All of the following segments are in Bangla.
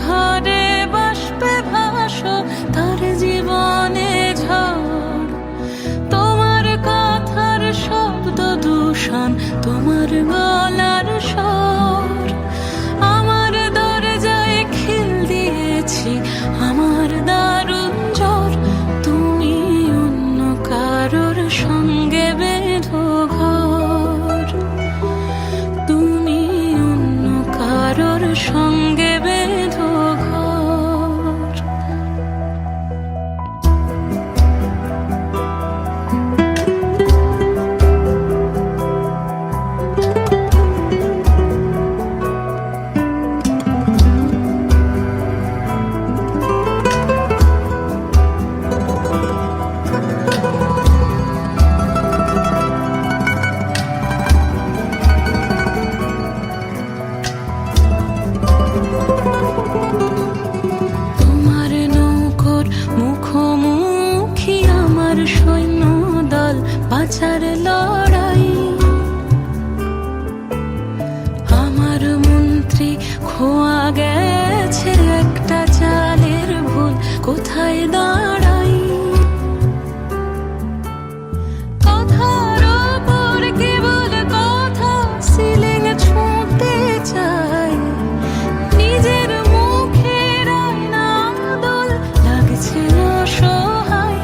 ঘরে বাষ্পে ভাসো তার জীবনে ঝড়। তোমার কথার শব্দ দূষণ, তোমার গলার স্বর। আমার দরজায় খিল দিয়েছি, আমার দারুণ জ্বর। তুমি অন্য কারোর সঙ্গে বেঁধো ঘর, তুমি অন্য কারোর সঙ্গে বেঁধো ঘর। তোমার নৌকোর মুখোমুখি আমার সৈন্য দল, বাঁচার লড়াই। আমার মন্ত্রী খোয়া গেছে একটা চালের ভুল, কোথায় দাঁড়াই। কথার ওপর কেবল কথা, সিলিং ছুঁতে চাই। নিজের মুখের আয়না দোল লাগছে অসহায়।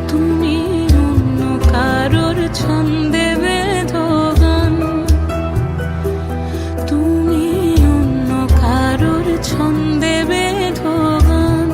তুমি অন্য কারোর ছন্দে বেঁধো গান, তুমি অন্য কারোর ছন্দে বেঁধো গান।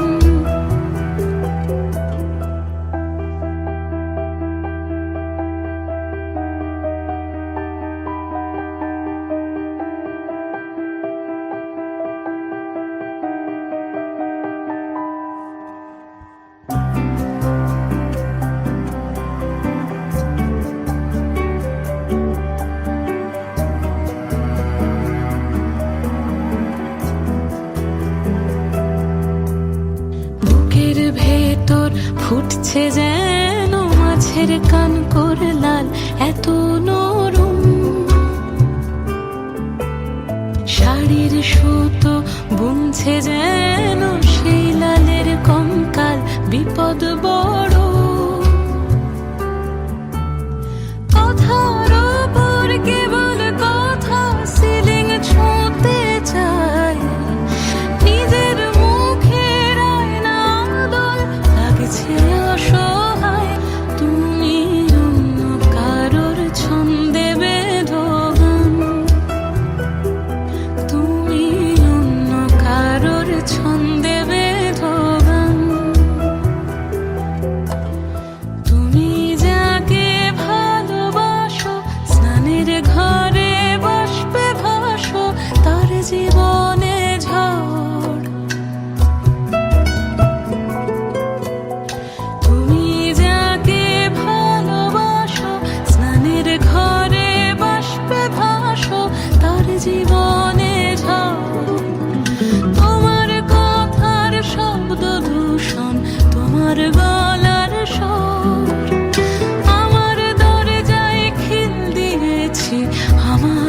বুকের ভেতর ফুটছে যেন মাছের কানকর লাল, এত নরম। শাড়ির সুতো বুনছে যেন সেই লালের কঙ্কাল, বিপদ বড়। কথার ওপর কেবল কথা, সিলিং ছুঁতে চাই। নিজের মুখের আয়না দোল লাগছে অসহায়। তুমি অন্য কারোর ছন্দে বেঁধো গান, তুমি অন্য কারোর ছন্দে বেঁধো গান। তুমি যাকে ভালোবাসো স্নানের ঘরে বাষ্পে ভাসো তার জীবনে ঝড়। তুমি যাকে ভালোবাসো স্নানের ঘরে বাষ্পে ভাসো তার জীবনে ঝড়। তোমার কথার শব্দ দূষণ, তোমার গলার স্বর। আমার দরজায় খিল দিয়েছি, আমার